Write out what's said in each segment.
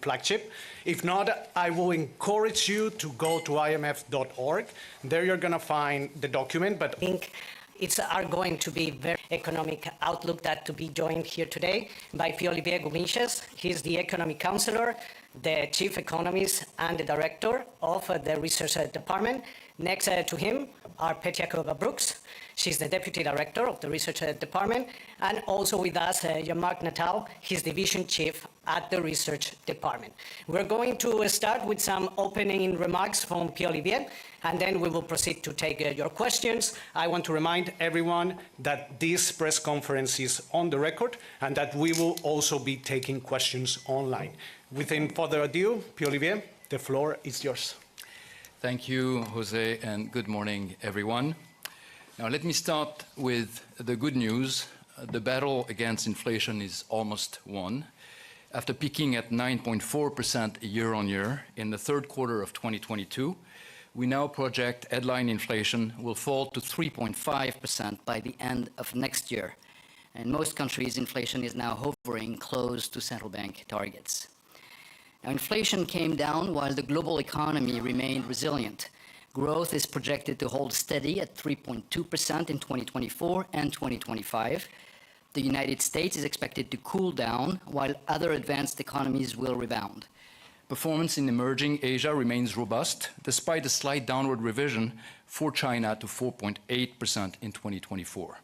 flagship. If not, I will encourage you to go to imf.org. There you're going to find the document. But I think it's going to be very economic outlook that to be joined here today by Pierre-Olivier Gourmiches. He's the economic counselor, the chief economist, and the director of the research department. Next to him are Petiakova Brooks. She's the deputy director of the research department, and also with us, Jean-Marc Natal. He's division chief at the research department. We're going to start with some opening remarks from Pierre-Olivier, and then we will proceed to take your questions. I want to remind everyone that this press conference is on the record and that we will also be taking questions online. Without further ado, Pierre-Olivier, the floor is yours. Thank you, Jose, and good morning, everyone. Now, let me start with the good news. The battle against inflation is almost won. After peaking at 9.4% year-on-year in the third quarter of 2022, we now project headline inflation will fall to 3.5% by the end of next year. In most countries, inflation is now hovering close to central bank targets. Now, inflation came down while the global economy remained resilient. Growth is projected to hold steady at 3.2% in 2024 and 2025. The United States is expected to cool down, while other advanced economies will rebound. Performance in emerging Asia remains robust, despite a slight downward revision for China to 4.8% in 2024.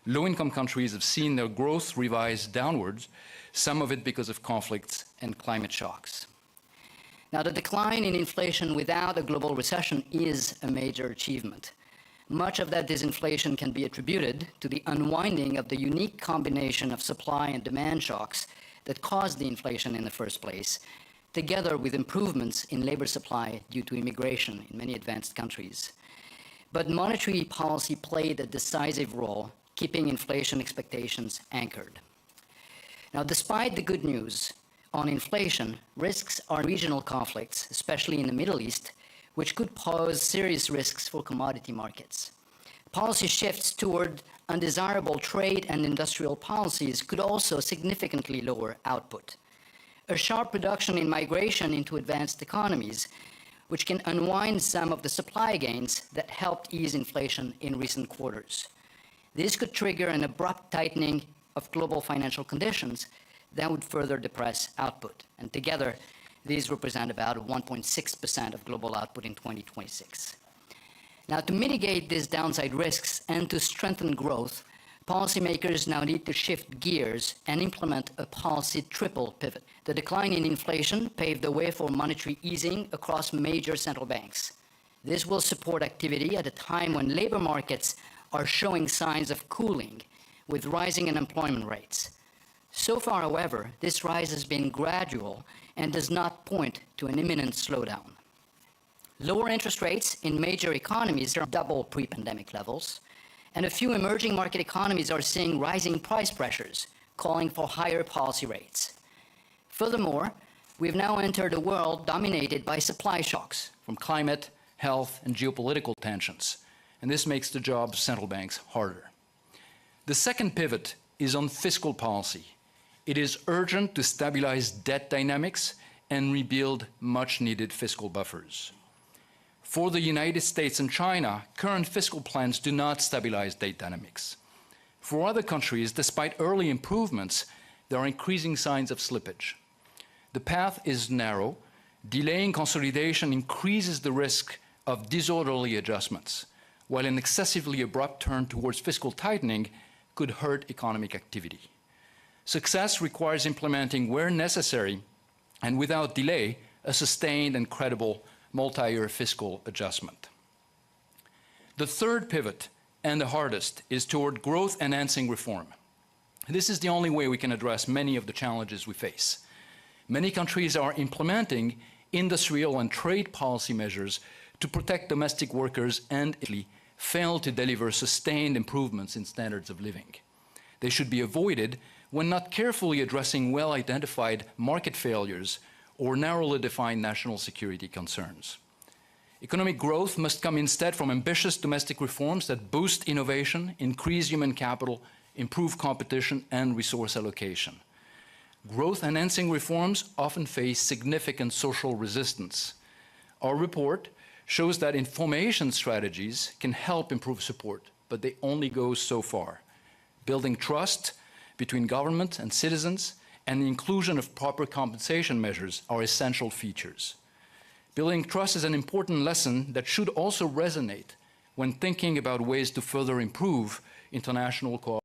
Low-income countries have seen their growth revised downwards, some of it because of conflicts and climate shocks. Now, the decline in inflation without a global recession is a major achievement. Much of that disinflation can be attributed to the unwinding of the unique combination of supply and demand shocks that caused the inflation in the first place, together with improvements in labor supply due to immigration in many advanced countries. But monetary policy played a decisive role, keeping inflation expectations anchored. Now, despite the good news on inflation, risks are regional conflicts, especially in the Middle East, which could pose serious risks for commodity markets. Policy shifts toward undesirable trade and industrial policies could also significantly lower output. A sharp reduction in migration into advanced economies, which can unwind some of the supply gains that helped ease inflation in recent quarters. This could trigger an abrupt tightening of global financial conditions that would further depress output. And together, these represent about 1.6% of global output in 2026. Now, to mitigate these downside risks and to strengthen growth, policymakers now need to shift gears and implement a policy triple pivot. The decline in inflation paved the way for monetary easing across major central banks. This will support activity at a time when labor markets are showing signs of cooling, with rising unemployment rates. So far, however, this rise has been gradual and does not point to an imminent slowdown. Lower interest rates in major economies are double pre-pandemic levels, and a few emerging market economies are seeing rising price pressures, calling for higher policy rates. Furthermore, we've now entered a world dominated by supply shocks from climate, health, and geopolitical tensions, and this makes the job of central banks harder. The second pivot is on fiscal policy. It is urgent to stabilize debt dynamics and rebuild much-needed fiscal buffers. For the United States and China, current fiscal plans do not stabilize debt dynamics. For other countries, despite early improvements, there are increasing signs of slippage. The path is narrow. Delaying consolidation increases the risk of disorderly adjustments, while an excessively abrupt turn towards fiscal tightening could hurt economic activity. Success requires implementing, where necessary and without delay, a sustained and credible multi-year fiscal adjustment. The third pivot, and the hardest, is toward growth-enhancing reform. This is the only way we can address many of the challenges we face. Many countries are implementing industrial and trade policy measures to protect domestic workers and fail to deliver sustained improvements in standards of living. They should be avoided when not carefully addressing well-identified market failures or narrowly defined national security concerns. Economic growth must come instead from ambitious domestic reforms that boost innovation, increase human capital, improve competition and resource allocation. Growth-enhancing reforms often face significant social resistance. Our report shows that information strategies can help improve support, but they only go so far. Building trust between government and citizens and the inclusion of proper compensation measures are essential features. Building trust is an important lesson that should also resonate when thinking about ways to further improve international cooperation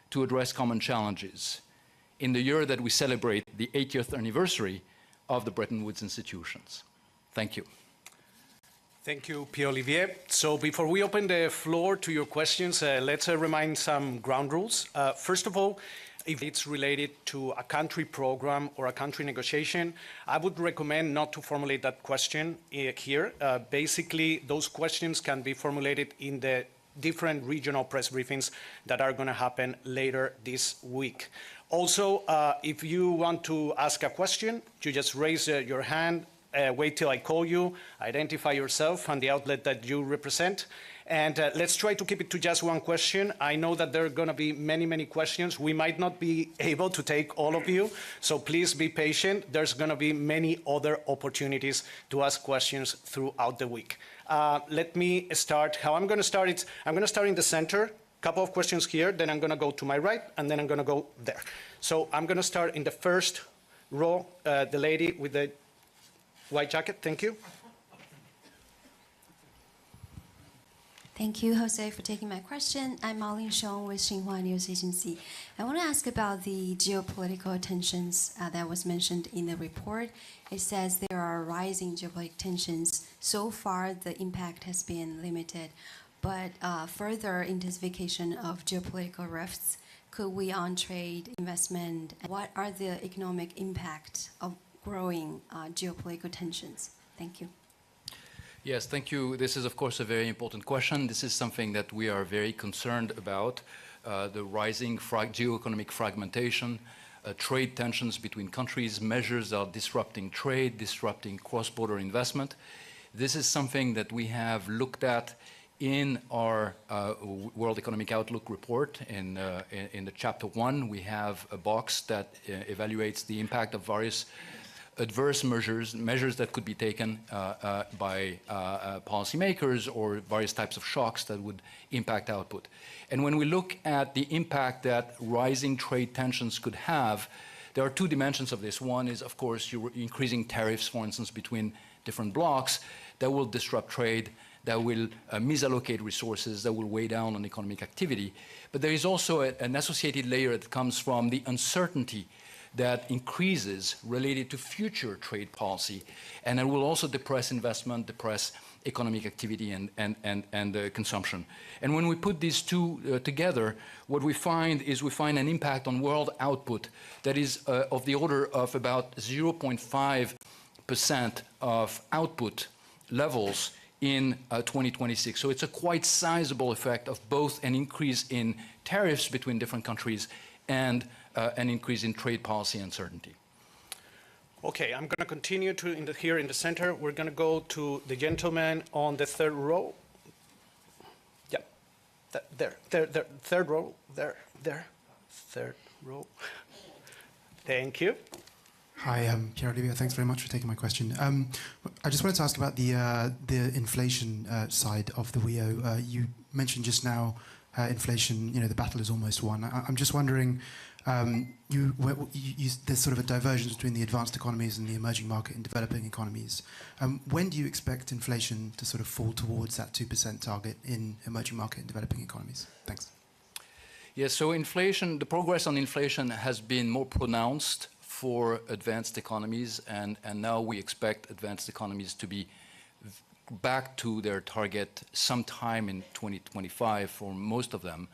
to address common challenges in the year that we celebrate the 80th anniversary of the Bretton Woods institutions. Thank you. Thank you, Pierre-Olivier. So before we open the floor to your questions, let's remind some ground rules. First of all, if it's related to a country program or a country negotiation, I would recommend not to formulate that question here. Basically, those questions can be formulated in the different regional press briefings that are going to happen later this week. Also, if you want to ask a question, you just raise your hand, wait till I call you, identify yourself and the outlet that you represent, and let's try to keep it to just one question. I know that there are going to be many, many questions. We might not be able to take all of you, so please be patient. There's going to be many other opportunities to ask questions throughout the week. Let me start. How I'm going to start it, I'm going to start in the center, couple of questions here, then I'm going to go to my right, and then I'm going to go there. So I'm going to start in the first row, the lady with the white jacket. Thank you. Thank you, Jose, for taking my question. I'm Marlene Xiong with Xinhua News Agency. I want to ask about the geopolitical tensions that was mentioned in the report. It says there are rising geopolitical tensions. So far, the impact has been limited, but further intensification of geopolitical rifts could weigh on trade, investment. What are the economic impact of growing geopolitical tensions? Thank you. Yes, thank you. This is, of course, a very important question. This is something that we are very concerned about, the rising geoeconomic fragmentation, trade tensions between countries, measures that are disrupting trade, disrupting cross-border investment. This is something that we have looked at in our World Economic Outlook report. In the chapter 1, we have a box that evaluates the impact of various adverse measures that could be taken by policymakers or various types of shocks that would impact output. And when we look at the impact that rising trade tensions could have, there are two dimensions of this. One is, of course, you're increasing tariffs, for instance, between different blocs that will disrupt trade, that will misallocate resources, that will weigh down on economic activity. But there is also an associated layer that comes from the uncertainty that increases related to future trade policy, and it will also depress investment, depress economic activity and consumption. And when we put these two together, what we find is we find an impact on world output that is of the order of about 0.5% of output levels in 2026. So it's a quite sizable effect of both an increase in tariffs between different countries and an increase in trade policy uncertainty. Okay, I'm going to continue here in the center. We're going to go to the gentleman on the third row. Yeah, there, third row, there, third row. Thank you. Hi, Pierre-Olivier. Thanks very much for taking my question. I just wanted to ask about the inflation side of the WEO. You mentioned just now inflation, the battle is almost won. I'm just wondering, there's sort of a divergence between the advanced economies and the emerging market and developing economies. When do you expect inflation to sort of fall towards that 2% target in emerging market and developing economies? Thanks. Yes, so inflation, the progress on inflation has been more pronounced for advanced economies, and now we expect advanced economies to be back to their target sometime in 2025 for most of them.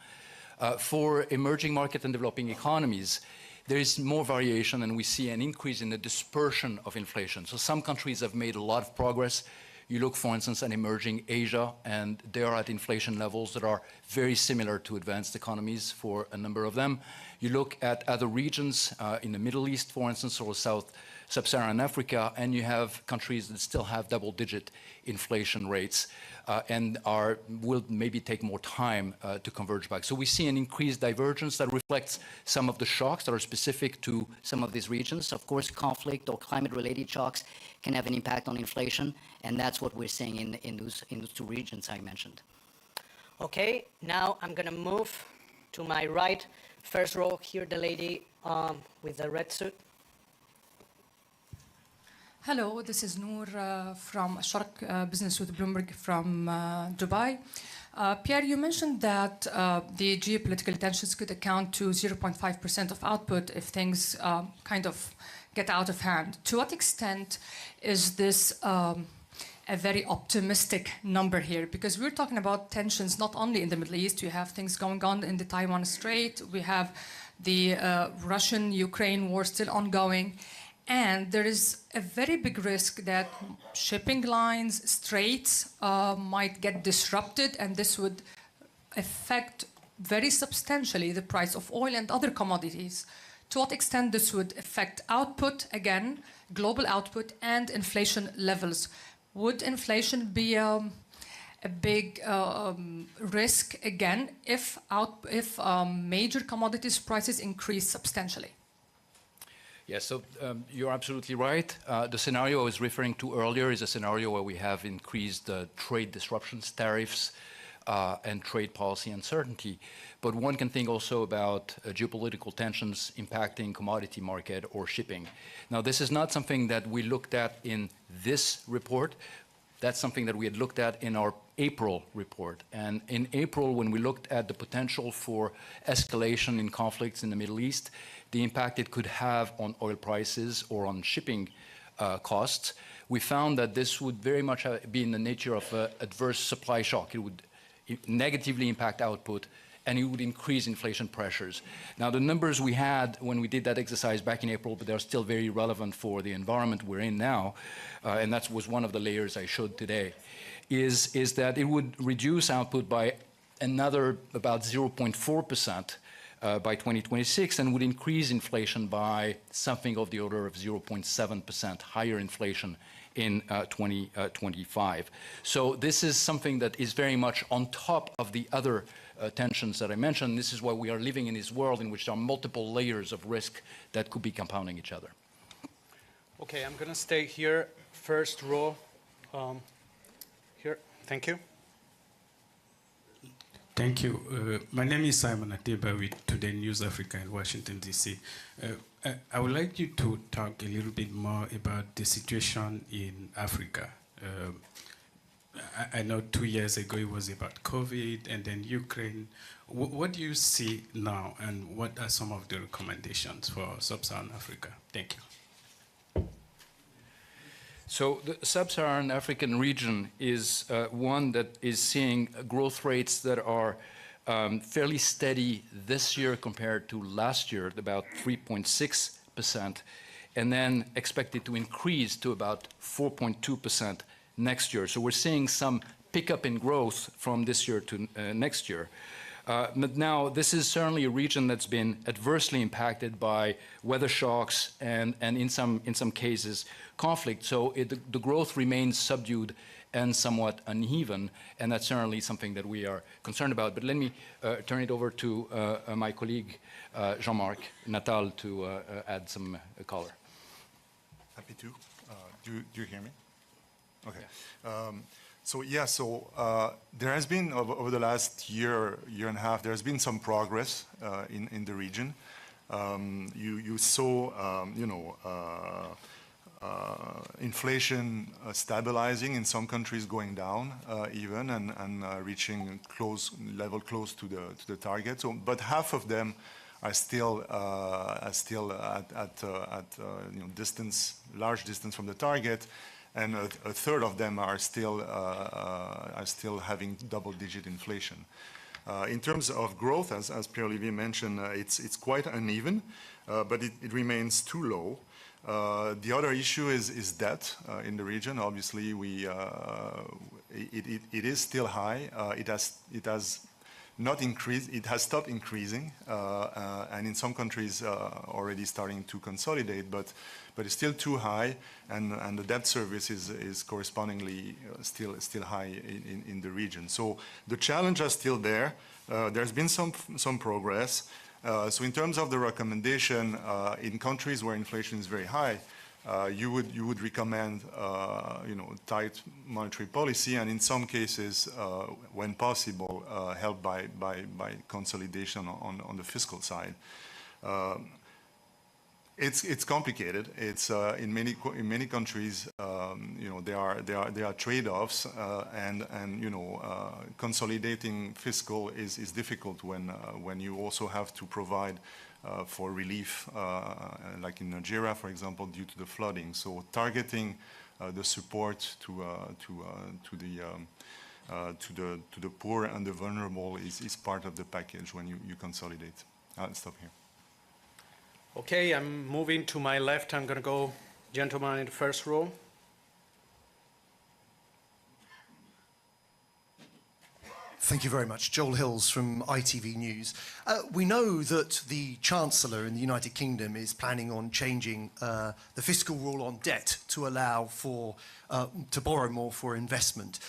For emerging market and developing economies, there is more variation, and we see an increase in the dispersion of inflation. So some countries have made a lot of progress. You look, for instance, at emerging Asia, and they are at inflation levels that are very similar to advanced economies for a number of them. You look at other regions in the Middle East, for instance, or Sub-Saharan Africa, and you have countries that still have double-digit inflation rates and will maybe take more time to converge back. So we see an increased divergence that reflects some of the shocks that are specific to some of these regions. Of course, conflict or climate-related shocks can have an impact on inflation, and that's what we're seeing in those two regions I mentioned. Okay, now I'm going to move to my right. First row here, the lady with the red suit. Hello, this is Noor from Sharq Business with Bloomberg from Dubai. Pierre, you mentioned that the geopolitical tensions could account to 0.5% of output if things kind of get out of hand. To what extent is this a very optimistic number here? Because we're talking about tensions not only in the Middle East, you have things going on in the Taiwan Strait, we have the Russian-Ukraine war still ongoing, and there is a very big risk that shipping lines, straits might get disrupted, and this would affect very substantially the price of oil and other commodities. To what extent this would affect output, again, global output and inflation levels? Would inflation be a big risk again if major commodities prices increase substantially? Yes, so you're absolutely right. The scenario I was referring to earlier is a scenario where we have increased trade disruptions, tariffs, and trade policy uncertainty. But one can think also about geopolitical tensions impacting commodity market or shipping. Now, this is not something that we looked at in this report. That's something that we had looked at in our April report. And in April, when we looked at the potential for escalation in conflicts in the Middle East, the impact it could have on oil prices or on shipping costs, we found that this would very much be in the nature of an adverse supply shock. It would negatively impact output, and it would increase inflation pressures. Now, the numbers we had when we did that exercise back in April, but they're still very relevant for the environment we're in now, and that was one of the layers I showed today, is that it would reduce output by another about 0.4% by 2026, and would increase inflation by something of the order of 0.7%, higher inflation in 2025. So this is something that is very much on top of the other tensions that I mentioned. This is why we are living in this world in which there are multiple layers of risk that could be compounding each other. Okay, I'm going to stay here, first row. Here, thank you. Thank you. My name is Simon Ateba with Today News Africa in Washington, D.C. I would like you to talk a little bit more about the situation in Africa. I know 2 years ago it was about COVID and then Ukraine. What do you see now, and what are some of the recommendations for Sub-Saharan Africa? Thank you. So the Sub-Saharan African region is one that is seeing growth rates that are fairly steady this year compared to last year, at about 3.6%, and then expected to increase to about 4.2% next year. So we're seeing some pickup in growth from this year to next year. But now, this is certainly a region that's been adversely impacted by weather shocks and in some cases, conflict. So the growth remains subdued and somewhat uneven, and that's certainly something that we are concerned about. But let me turn it over to my colleague, Jean-Marc Natal, to add some color. Happy to. Do you hear me? Okay. Yeah. There has been, over the last year and a half, there has been some progress in the region. You saw, inflation stabilizing in some countries, going down even, and reaching close to the target. But half of them are still at large distance from the target. and a third of them are still having double-digit inflation. In terms of growth, as Pierre-Olivier mentioned, it's quite uneven, but it remains too low. The other issue is debt in the region. Obviously, it is still high. It has not increased. It has stopped increasing, and in some countries already starting to consolidate, but it's still too high, and the debt service is correspondingly still high in the region. So the challenges are still there. There's been some progress. So in terms of the recommendation, in countries where inflation is very high, you would recommend tight monetary policy, and in some cases, when possible, help by consolidation on the fiscal side. It's complicated. It's in many countries, there are trade-offs, and consolidating fiscal is difficult when you also have to provide for relief, like in Nigeria, for example, due to the flooding. So targeting the support to the poor and the vulnerable is part of the package when you consolidate. I'll stop here. Okay, I'm moving to my left. I'm going to go, gentleman in the first row. Thank you very much. Joel Hills from ITV News. We know that the Chancellor in the United Kingdom is planning on changing the fiscal rule on debt to allow for to borrow more for investment.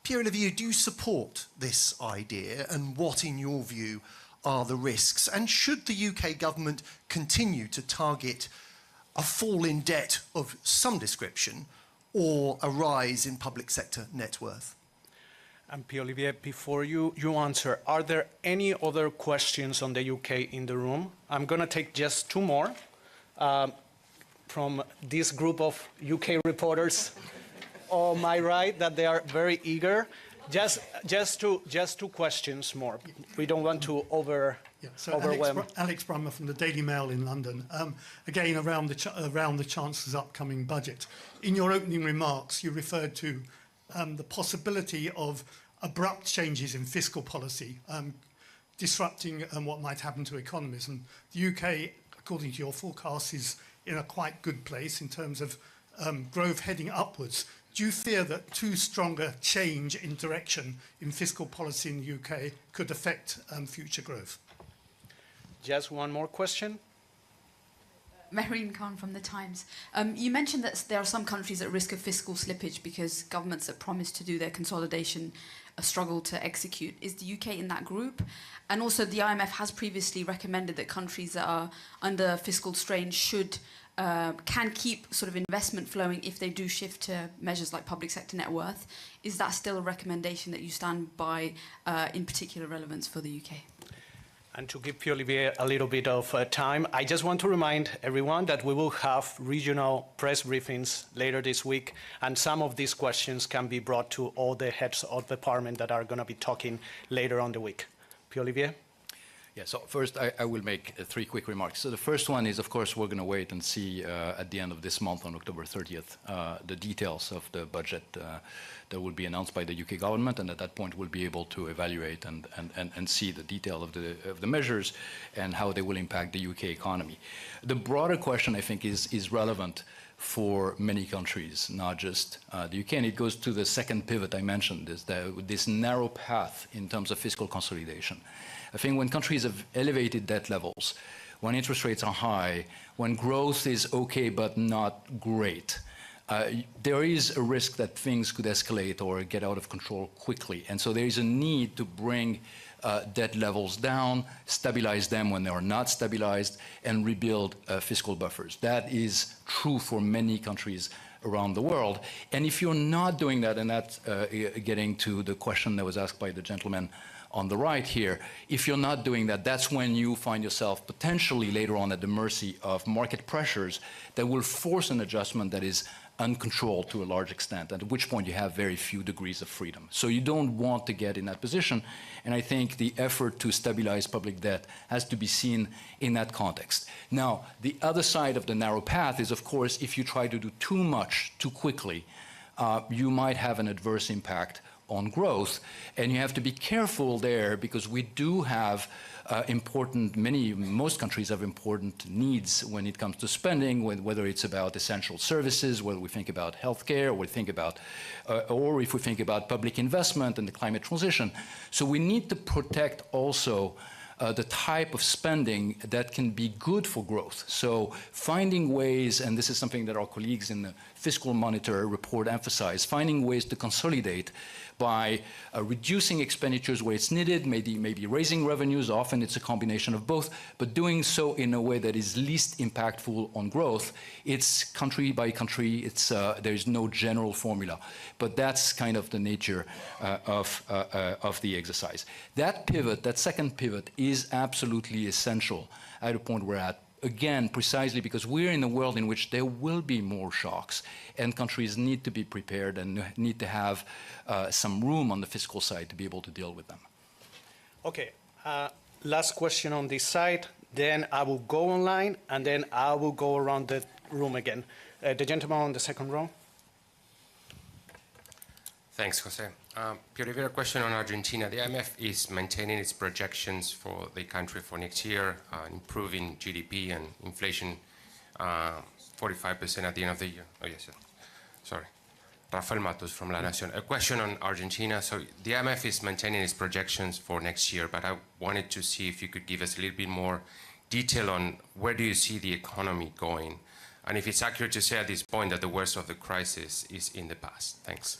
Pierre-Olivier, do you support this idea, and what, in your view, are the risks? And should the UK government continue to target a fall in debt of some description or a rise in public sector net worth? And Pierre-Olivier, before you answer, are there any other questions on the UK in the room? I'm going to take just two more from this group of UK reporters on my right, that they are very eager. Just two questions more. We don't want to overwhelm. Alex Brummer from the Daily Mail in London. Again, around the Chancellor's upcoming budget. In your opening remarks, you referred to the possibility of abrupt changes in fiscal policy, disrupting what might happen to economies. And the UK, according to your forecast, is in a quite good place in terms of growth heading upwards. Do you fear that too strong a change in direction in fiscal policy in the UK could affect future growth? Just one more question. Mehreen Khan from The Times. You mentioned that there are some countries at risk of fiscal slippage because governments that promised to do their consolidation struggle to execute. Is the UK in that group? And also the IMF has previously recommended that countries that are under fiscal strain can keep sort of investment flowing if they do shift to measures like public sector net worth. Is that still a recommendation that you stand by, in particular relevance for the UK? And to give Pierre-Olivier a little bit of time, I just want to remind everyone that we will have regional press briefings later this week, and some of these questions can be brought to all the heads of department that are going to be talking later on the week. Pierre-Olivier? Yeah, so first I will make three quick remarks. So the first one is, of course, we're going to wait and see at the end of this month, on October 30th, the details of the budget that will be announced by the UK government, and at that point we'll be able to evaluate and see the detail of the measures and how they will impact the UK economy. The broader question, I think, is relevant for many countries, not just the UK, and it goes to the second pivot I mentioned, is this narrow path in terms of fiscal consolidation. I think when countries have elevated debt levels, when interest rates are high, when growth is okay but not great, there is a risk that things could escalate or get out of control quickly. And so there is a need to bring debt levels down, stabilize them when they are not stabilized, and rebuild fiscal buffers. That is true for many countries around the world. And if you're not doing that, and that's getting to the question that was asked by the gentleman on the right here, if you're not doing that, that's when you find yourself potentially later on at the mercy of market pressures that will force an adjustment that is uncontrolled to a large extent, at which point you have very few degrees of freedom. So you don't want to get in that position, and I think the effort to stabilize public debt has to be seen in that context. Now, the other side of the narrow path is, of course, if you try to do too much too quickly, you might have an adverse impact on growth, and you have to be careful there because we do have most countries have important needs when it comes to spending, whether it's about essential services, whether we think about healthcare, or if we think about public investment and the climate transition. So we need to protect also the type of spending that can be good for growth. So finding ways, and this is something that our colleagues in the Fiscal Monitor report emphasize, finding ways to consolidate by reducing expenditures where it's needed, maybe raising revenues, often it's a combination of both, but doing so in a way that is least impactful on growth. It's country by country, there is no general formula, but that's kind of the nature of the exercise. That pivot, that second pivot, is absolutely essential at the point we're at. Again, precisely because we're in a world in which there will be more shocks, and countries need to be prepared and need to have some room on the fiscal side to be able to deal with them. Okay, last question on this side, then I will go online, and then I will go around the room again. The gentleman on the second row. Thanks, Jose. Pierre Rivera, question on Argentina. The IMF is maintaining its projections for the country for next year, improving GDP and inflation 45% at the end of the year. Oh, yes, sorry. Rafael Matos from La Nación. A question on Argentina. So the IMF is maintaining its projections for next year, but I wanted to see if you could give us a little bit more detail on where do you see the economy going, and if it's accurate to say at this point that the worst of the crisis is in the past. Thanks.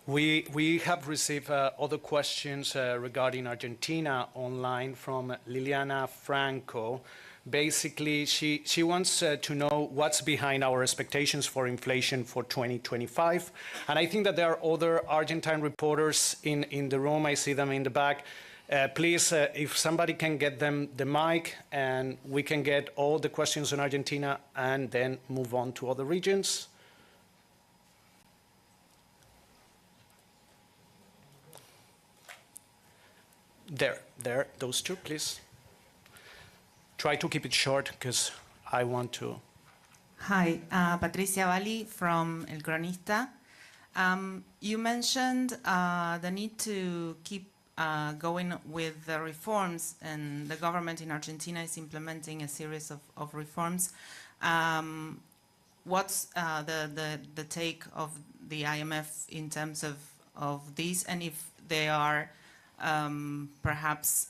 We have received other questions regarding Argentina online from Liliana Franco. Basically, she wants to know what's behind our expectations for inflation for 2025. And I think that there are other Argentine reporters in the room. I see them in the back. Please, if somebody can get them the mic, and we can get all the questions on Argentina and then move on to other regions. There, those two, please. Try to keep it short, because I want to. Hi, Patricia Valli from El Cronista. You mentioned the need to keep going with the reforms, and the government in Argentina is implementing a series of reforms. What's the take of the IMF in terms of these, and if they are perhaps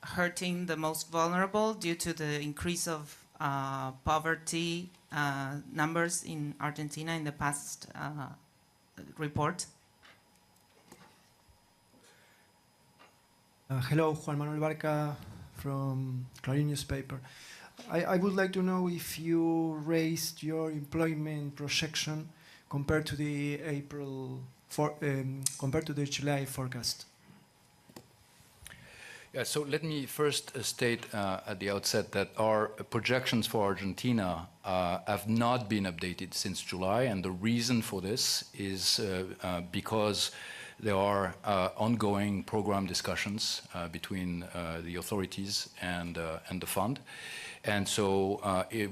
hurting the most vulnerable due to the increase of poverty numbers in Argentina in the past report? Hello, Juan Manuel Barca from Clarín newspaper. I would like to know if you raised your employment projection compared to the compared to the July forecast. Yeah, so let me first state at the outset that our projections for Argentina have not been updated since July, and the reason for this is because there are ongoing program discussions between the authorities and the fund. And so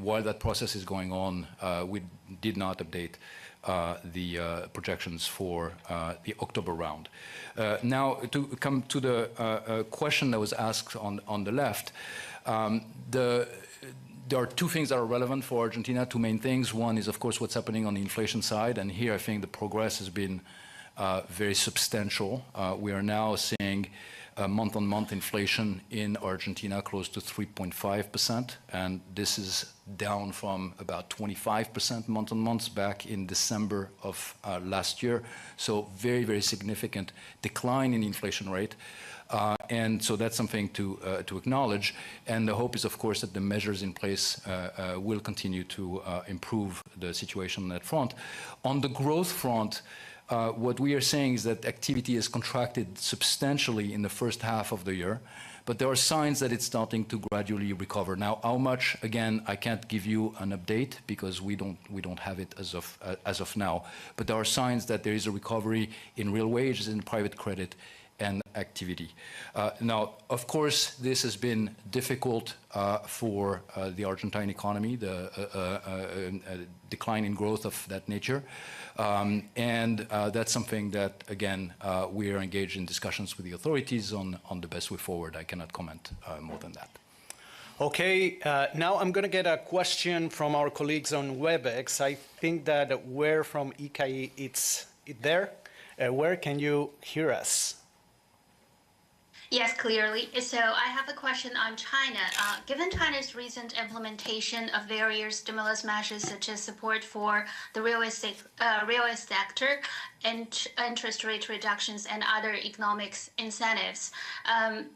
while that process is going on, we did not update the projections for the October round. Now, to come to the question that was asked on the left, there are two things that are relevant for Argentina, two main things. One is, of course, what's happening on the inflation side, and here I think the progress has been very substantial. We are now seeing month-on-month inflation in Argentina close to 3.5%, and this is down from about 25% month-on-month back in December of last year. So very, very significant decline in the inflation rate. And so that's something to acknowledge. And the hope is, of course, that the measures in place will continue to improve the situation on that front. On the growth front, What we are saying is that activity has contracted substantially in the first half of the year, but there are signs that it's starting to gradually recover. Now, how much? Again, I can't give you an update because we don't have it as of now. But there are signs that there is a recovery in real wages, in private credit, and activity. Now, of course, this has been difficult for the Argentine economy, the decline in growth of that nature. And that's something that, again, we are engaged in discussions with the authorities on the best way forward. I cannot comment more than that. Okay, now I'm going to get a question from our colleagues on WebEx. I think that where from ICAI it's there. Where can you hear us? Yes, clearly. So I have a question on China. Given China's recent implementation of various stimulus measures, such as support for the real estate sector, and interest rate reductions and other economic incentives,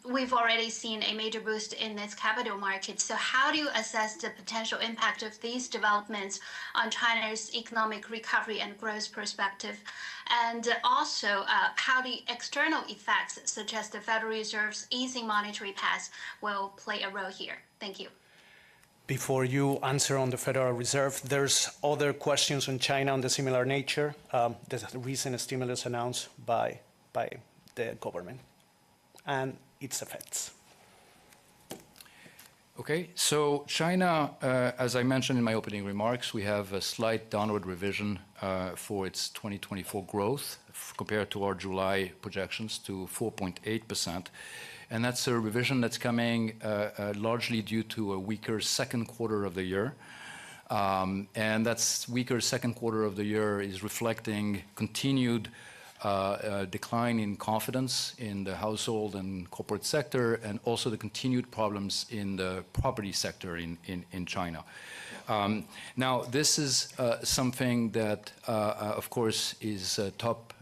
we've already seen a major boost in its capital markets. So how do you assess the potential impact of these developments on China's economic recovery and growth perspective? And also, how the external effects, such as the Federal Reserve's easing monetary path, will play a role here? Thank you. Before you answer on the Federal Reserve, there's other questions on China on the similar nature. There's a recent stimulus announced by the government and its effects. Okay, so China, as I mentioned in my opening remarks, we have a slight downward revision for its 2024 growth compared to our July projections to 4.8%. And that's a revision that's coming largely due to a weaker second quarter of the year. And that's weaker second quarter of the year is reflecting continued decline in confidence in the household and corporate sector, and also the continued problems in the property sector in China. Now, this is something that, of course, is a top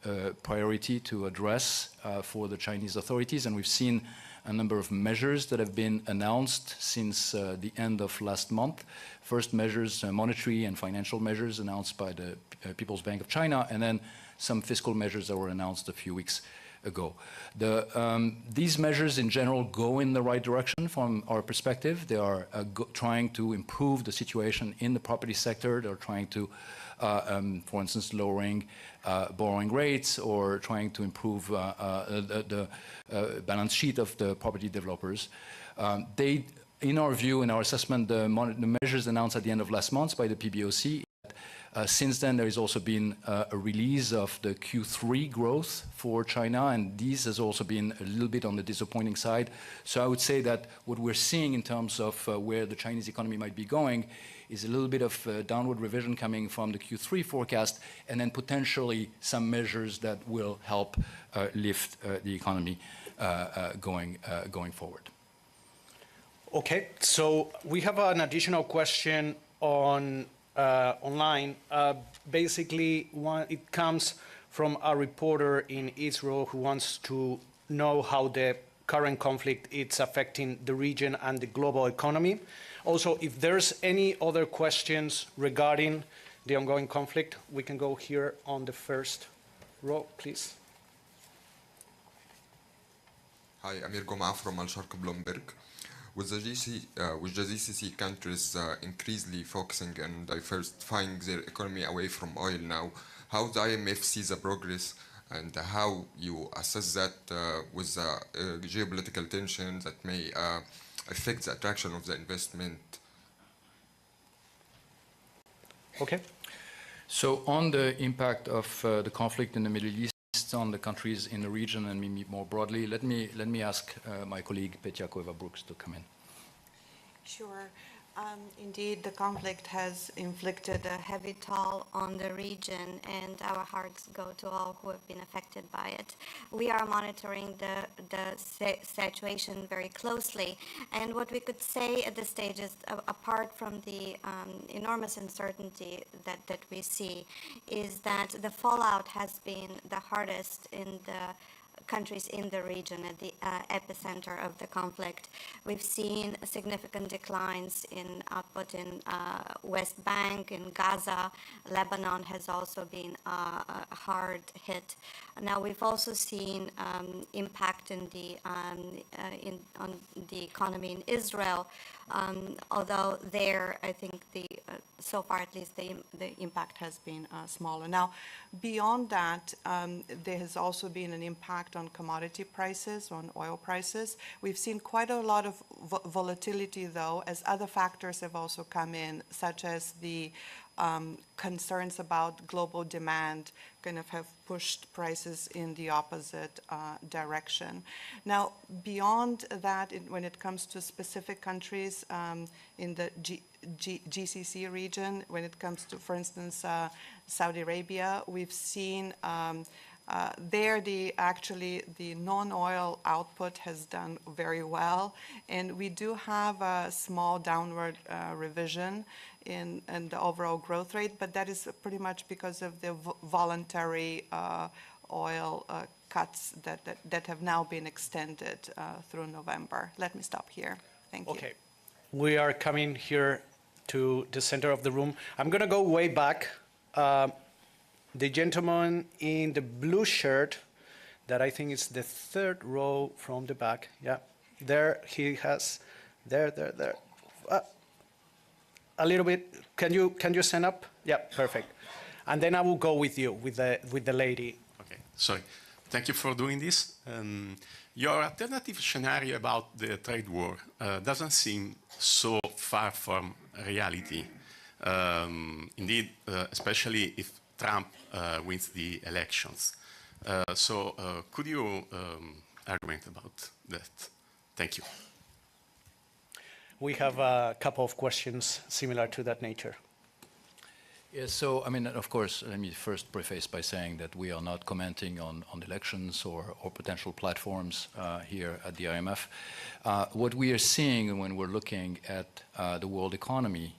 priority to address for the Chinese authorities, and we've seen a number of measures that have been announced since the end of last month. First measures, monetary and financial measures announced by the People's Bank of China, and then some fiscal measures that were announced a few weeks ago. These measures in general go in the right direction from our perspective. They are trying to improve the situation in the property sector. They're trying to, for instance, lowering borrowing rates or trying to improve the balance sheet of the property developers. In our view, in our assessment, the measures announced at the end of last month by the PBOC, since then, there has also been a release of the Q3 growth for China, and this has also been a little bit on the disappointing side. So I would say that what we're seeing in terms of where the Chinese economy might be going is a little bit of downward revision coming from the Q3 forecast, and then potentially some measures that will help lift the economy going forward. Okay, so we have an additional question on online. Basically, it comes from a reporter in Israel who wants to know how the current conflict is affecting the region and the global economy. Also, if there's any other questions regarding the ongoing conflict, we can go here on the first row, please. Hi, Amir Goma from Al Sharq Bloomberg. With the GCC countries increasingly focusing on diversifying their economy away from oil now, how the IMF sees the progress and how you assess that with the geopolitical tensions that may affect the attraction of the investment? Okay. So on the impact of the conflict in the Middle East on the countries in the region and maybe more broadly, let me ask my colleague Petya Koeva-Brooks to come in. Sure. Indeed, the conflict has inflicted a heavy toll on the region, and our hearts go to all who have been affected by it. We are monitoring the situation very closely, and what we could say at this stage is, apart from the enormous uncertainty that we see, is that the fallout has been the hardest in the countries in the region at the epicenter of the conflict. We've seen significant declines in output in West Bank, in Gaza. Lebanon has also been hard hit. Now we've also seen impact in on the economy in Israel, although there I think so far at least the impact has been smaller. Now beyond that, there has also been an impact on commodity prices, on oil prices. We've seen quite a lot of volatility though, as other factors have also come in, such as the concerns about global demand kind of have pushed prices in the opposite direction. Now, beyond that, when it comes to specific countries in the GCC region, when it comes to, for instance, Saudi Arabia, we've seen there actually the non-oil output has done very well, and we do have a small downward revision in the overall growth rate, but that is pretty much because of the voluntary oil cuts that have now been extended through November. Let me stop here. Thank you. Okay, we are coming here to the center of the room. I'm going to go way back. The gentleman in the blue shirt, that I think is the third row from the back. Yeah, there he has, there. A little bit. Can you stand up? Yeah, perfect. And then I will go with you, with the lady. Okay, sorry. Thank you for doing this. Your alternative scenario about the trade war doesn't seem so far from reality. Indeed, especially if Trump wins the elections. So could you argument about that? Thank you. We have a couple of questions similar to that nature. Yes, so I mean, of course, let me first preface by saying that we are not commenting on elections or potential platforms here at the IMF. What we are seeing when we're looking at the world economy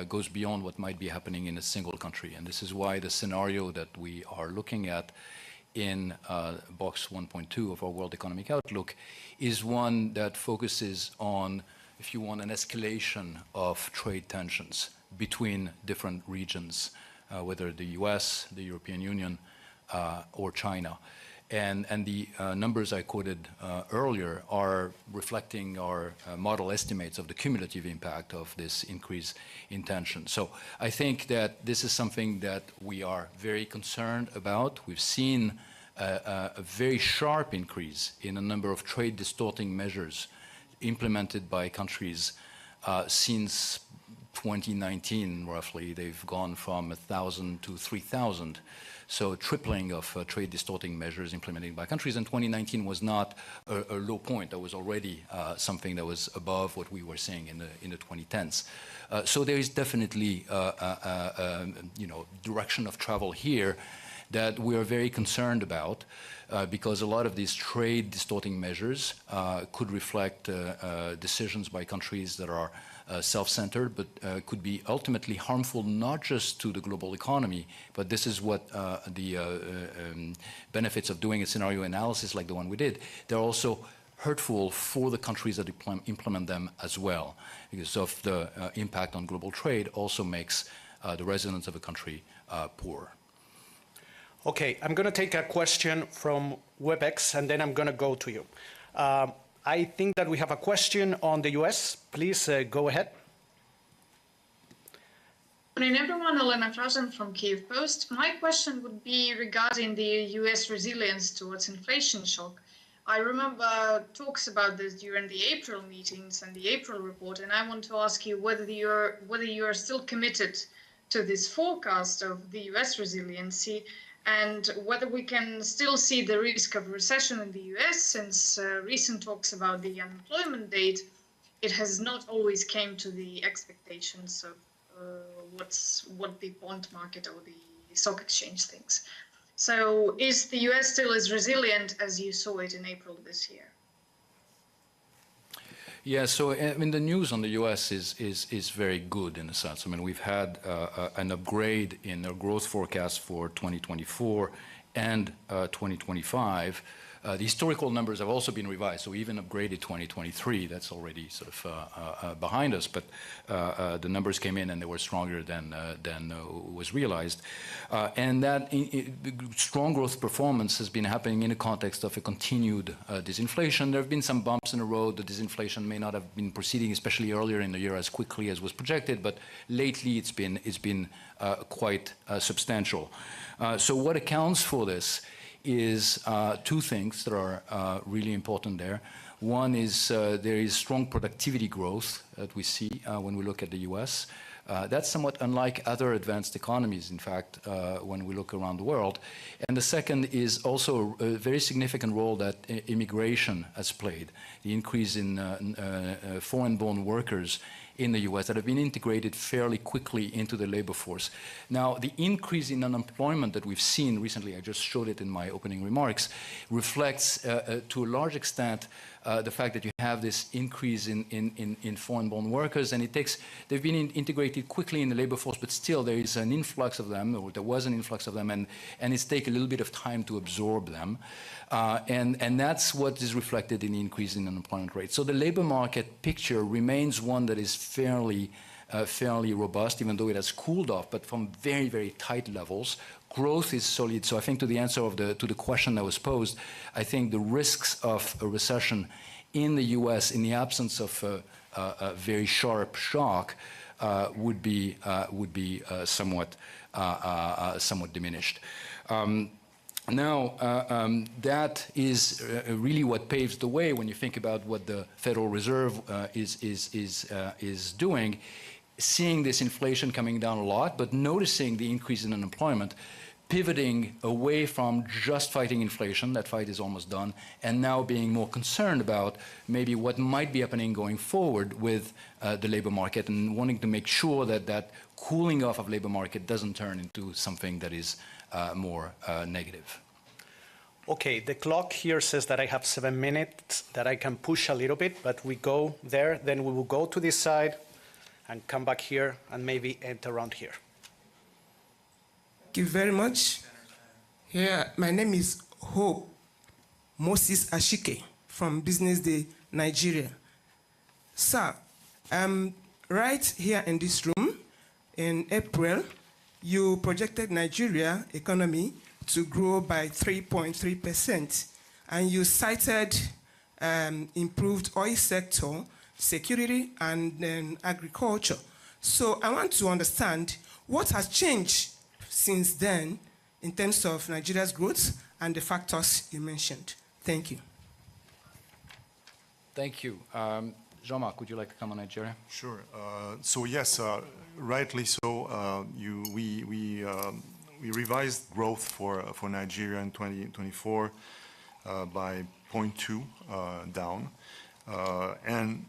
goes beyond what might be happening in a single country. And this is why the scenario that we are looking at in box 1.2 of our World Economic Outlook is one that focuses on, if you want, an escalation of trade tensions between different regions, whether the US, the European Union, or China. And the numbers I quoted earlier are reflecting our model estimates of the cumulative impact of this increase in tension. So I think that this is something that we are very concerned about. We've seen a very sharp increase in a number of trade distorting measures implemented by countries since 2019, roughly. They've gone from 1,000 to 3,000. So tripling of trade distorting measures implemented by countries. And 2019 was not a low point. That was already something that was above what we were seeing in the 2010s. So there is definitely direction of travel here that we are very concerned about, because a lot of these trade distorting measures could reflect decisions by countries that are self-centered, but could be ultimately harmful not just to the global economy, but this is what the benefits of doing a scenario analysis like the one we did. They're also hurtful for the countries that implement them as well, because of the impact on global trade also makes the residents of a country poor. Okay, I'm going to take a question from WebEx, and then I'm going to go to you. I think that we have a question on the US. Please go ahead. Good morning, everyone. Elena Frazen from Kyiv Post. My question would be regarding the US resilience towards inflation shock. I remember talks about this during the April meetings and the April report, and I want to ask you whether you are still committed to this forecast of the US resiliency, and whether we can still see the risk of recession in the US, since recent talks about the unemployment date, it has not always came to the expectations of what the bond market or the stock exchange thinks. So is the US still as resilient as you saw it in April this year? Yeah, so I mean, the news on the US is very good in a sense. I mean, we've had an upgrade in our growth forecast for 2024 and 2025 The historical numbers have also been revised, so we even upgraded 2023. That's already sort of behind us, but the numbers came in and they were stronger than was realized. And that strong growth performance has been happening in the context of a continued disinflation. There have been some bumps in the road. The disinflation may not have been proceeding, especially earlier in the year, as quickly as was projected, but lately it's been quite substantial. So what accounts for this is two things that are really important there. One is there is strong productivity growth that we see when we look at the US. That's somewhat unlike other advanced economies, in fact, when we look around the world. And the second is also a very significant role that immigration has played. The increase in foreign-born workers in the US that have been integrated fairly quickly into the labor force. Now, the increase in unemployment that we've seen recently, I just showed it in my opening remarks, reflects to a large extent the fact that you have this increase in foreign-born workers, and they've been integrated quickly in the labor force, but still there is an influx of them, or there was an influx of them, and it's taken a little bit of time to absorb them. And that's what is reflected in the increase in unemployment rate. So the labor market picture remains one that is fairly robust, even though it has cooled off, but from very, very tight levels. Growth is solid. So I think to the answer to the question that was posed, I think the risks of a recession in the US in the absence of a very sharp shock would be somewhat diminished. Now, that is really what paves the way when you think about what the Federal Reserve is doing, seeing this inflation coming down a lot, but noticing the increase in unemployment, pivoting away from just fighting inflation, that fight is almost done, and now being more concerned about maybe what might be happening going forward with the labor market, and wanting to make sure that that cooling off of labor market doesn't turn into something that is more negative. Okay, the clock here says that I have 7 minutes, that I can push a little bit, but we go there, then we will go to this side and come back here and maybe end around here. Thank you very much. Yeah, my name is Hope Moses Ashike from Business Day, Nigeria. Sir, right here in this room in April, you projected Nigeria economy to grow by 3.3%, and you cited improved oil sector, security, and then agriculture. So I want to understand what has changed since then in terms of Nigeria's growth and the factors you mentioned. Thank you. Thank you. Jean-Marc, would you like to come on Nigeria? Sure. So yes, rightly so. We revised growth for Nigeria in 2024 by 0.2 down, and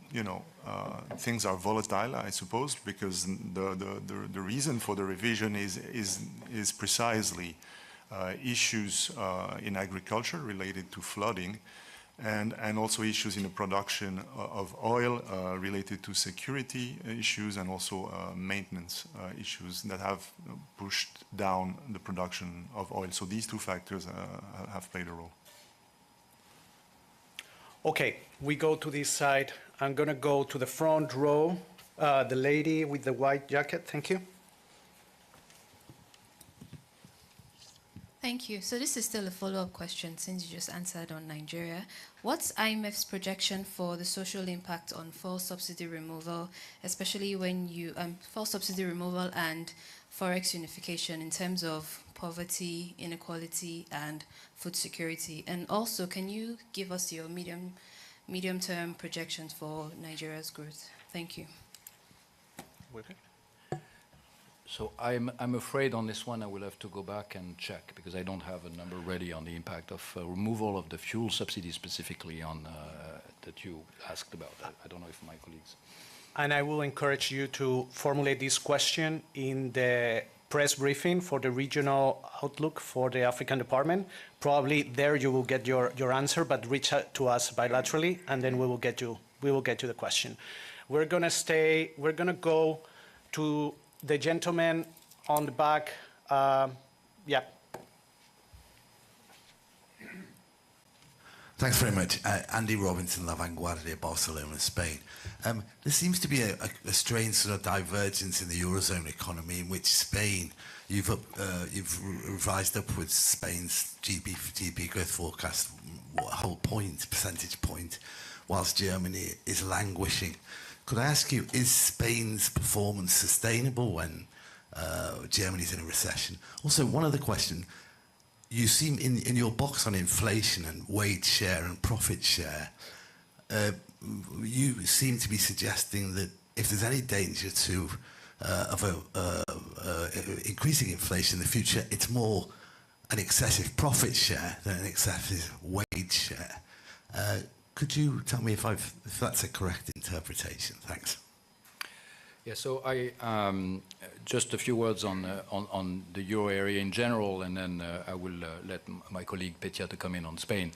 things are volatile, I suppose, because the reason for the revision is precisely issues in agriculture related to flooding, and also issues in the production of oil related to security issues, and also maintenance issues that have pushed down the production of oil. So these two factors have played a role. Okay, we go to this side. I'm going to go to the front row. The lady with the white jacket, thank you. Thank you. So this is still a follow-up question since you just answered on Nigeria. What's IMF's projection for the social impact on fuel subsidy removal, especially when you fuel subsidy removal and forex unification in terms of poverty, inequality, and food security? And also, can you give us your medium-term projections for Nigeria's growth? Thank you. So I'm afraid on this one I will have to go back and check, because I don't have a number ready on the impact of removal of the fuel subsidy specifically on that you asked about. I don't know if my colleagues. And I will encourage you to formulate this question in the press briefing for the regional outlook for the African department. Probably there you will get your answer, but reach out to us bilaterally, and then we will get you the question. We're gonna go to the gentleman on the back. Thanks very much. Andy Robinson, La Vanguardia, Barcelona, Spain. There seems to be a strange sort of divergence in the Eurozone economy in which Spain, you've revised upwards Spain's GDP growth forecast a whole percentage point, whilst Germany is languishing. Could I ask you, is Spain's performance sustainable when Germany's in a recession? Also, one other question. You seem, in your box on inflation and wage share and profit share, you seem to be suggesting that if there's any danger of increasing inflation in the future, it's more an excessive profit share than an excessive wage share. Could you tell me if that's a correct interpretation? Thanks. Yeah, so just a few words on the euro area in general, and then I will let my colleague Petya to come in on Spain.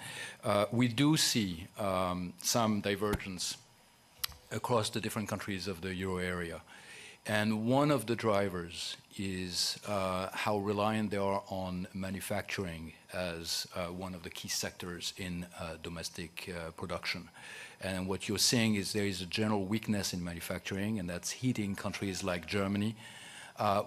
We do see some divergence across the different countries of the euro area. And one of the drivers is how reliant they are on manufacturing as one of the key sectors in domestic production. And what you're seeing is there is a general weakness in manufacturing, and that's hitting countries like Germany,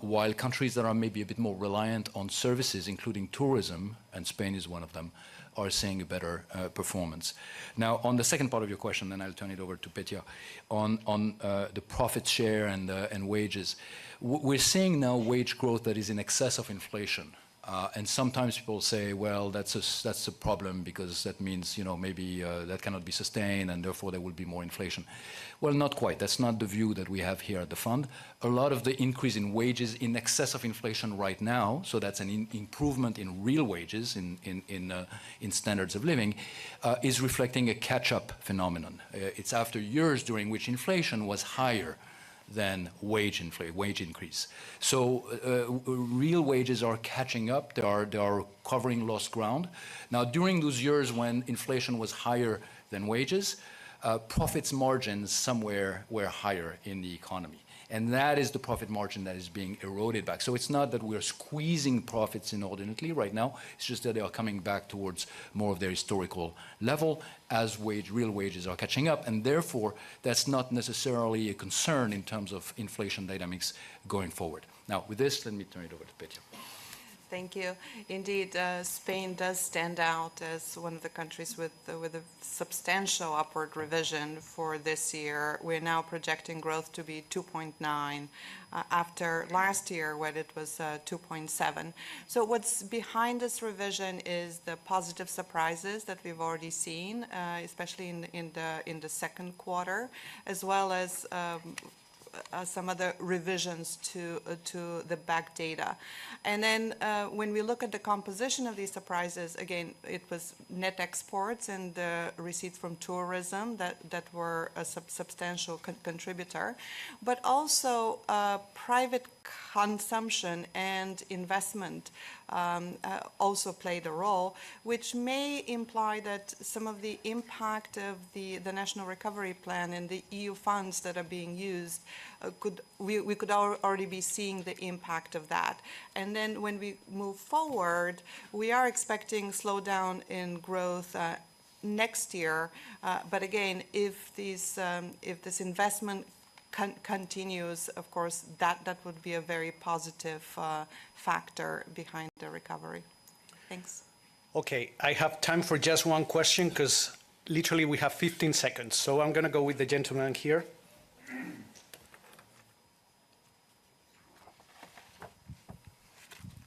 while countries that are maybe a bit more reliant on services, including tourism, and Spain is one of them, are seeing a better performance. Now, on the second part of your question, then I'll turn it over to Petya, on the profit share and wages. We're seeing now wage growth that is in excess of inflation. And sometimes people say, well, that's a problem because that means, maybe that cannot be sustained and therefore there will be more inflation. Well, not quite. That's not the view that we have here at the fund. A lot of the increase in wages in excess of inflation right now, so that's an improvement in real wages, in standards of living, is reflecting a catch-up phenomenon. It's after years during which inflation was higher than wage increase. So real wages are catching up. They are covering lost ground. Now, during those years when inflation was higher than wages, profits margins somewhere were higher in the economy. And that is the profit margin that is being eroded back. So it's not that we're squeezing profits inordinately right now. It's just that they are coming back towards more of their historical level as real wages are catching up. And therefore, that's not necessarily a concern in terms of inflation dynamics going forward. Now, with this, let me turn it over to Petya. Thank you. Indeed, Spain does stand out as one of the countries with a substantial upward revision for this year. We're now projecting growth to be 2.9 after last year when it was 2.7. So what's behind this revision is the positive surprises that we've already seen, especially in the second quarter, as well as some other revisions to the back data. And then when we look at the composition of these surprises, again, it was net exports and the receipts from tourism that were a substantial contributor, but also private consumption and investment also played a role, which may imply that some of the impact of the National Recovery Plan and the EU funds that are being used, we could already be seeing the impact of that. And then when we move forward, we are expecting slowdown in growth next year. But again, if this investment continues, of course, that would be a very positive factor behind the recovery. Thanks. Okay, I have time for just one question because literally we have 15 seconds. So I'm going to go with the gentleman here.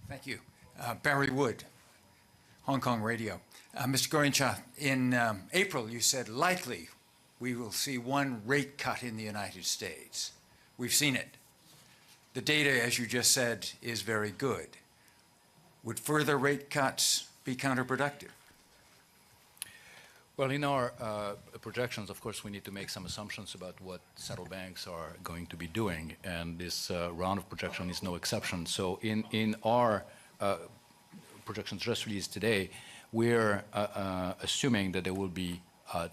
Thank you. Barry Wood, Hong Kong Radio. Mr. Gorincha, in April you said likely we will see one rate cut in the United States. We've seen it. The data, as you just said, is very good. Would further rate cuts be counterproductive? Well, in our projections, of course, we need to make some assumptions about what central banks are going to be doing, and this round of projection is no exception. So in our projections just released today, we're assuming that there will be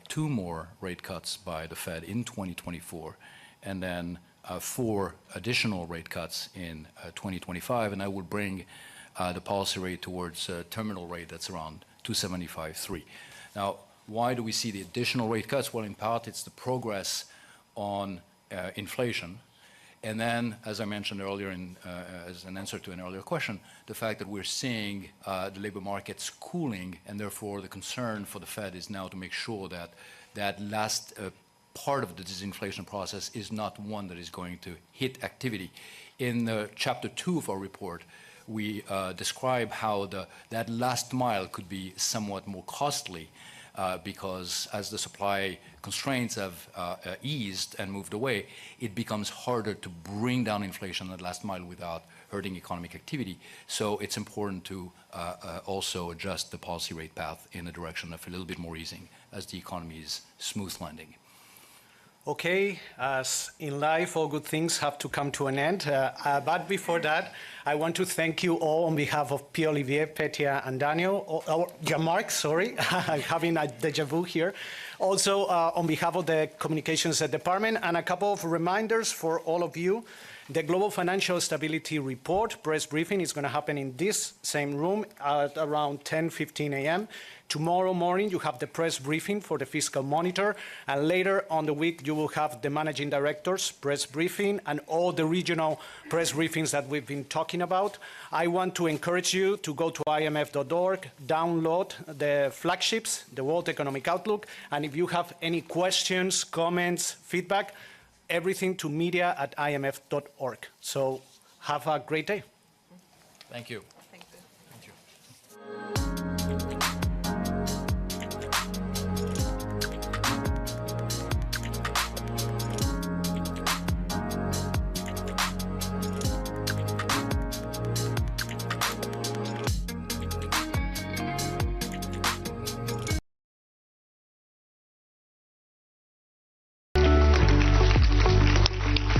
2 more rate cuts by the Fed in 2024, and then 4 additional rate cuts in 2025, and that will bring the policy rate towards a terminal rate that's around 2.75-3. Now, Why do we see the additional rate cuts? Well, in part, it's the progress on inflation. And then, as I mentioned earlier as an answer to an earlier question, the fact that we're seeing the labor markets cooling, and therefore the concern for the Fed is now to make sure that that last part of the disinflation process is not one that is going to hit activity. In chapter 2 of our report, we describe how that last mile could be somewhat more costly because as the supply constraints have eased and moved away, it becomes harder to bring down inflation at last mile without hurting economic activity. So it's important to also adjust the policy rate path in the direction of a little bit more easing as the economy is smooth landing. Okay, as in life, all good things have to come to an end. But before that, I want to thank you all on behalf of Pierre-Olivier, Petia, and Daniel, Jean-Marc, sorry, I'm having a deja vu here. Also, on behalf of the Communications Department, and a couple of reminders for all of you. The Global Financial Stability Report press briefing is going to happen in this same room at around 10:15 a.m. Tomorrow morning, you have the press briefing for the Fiscal Monitor, and later on the week, you will have the Managing Director's press briefing and all the regional press briefings that we've been talking about. I want to encourage you to go to imf.org, download the flagships, the World Economic Outlook, and if you have any questions, comments, feedback, everything to media@imf.org. So have a great day. Thank you.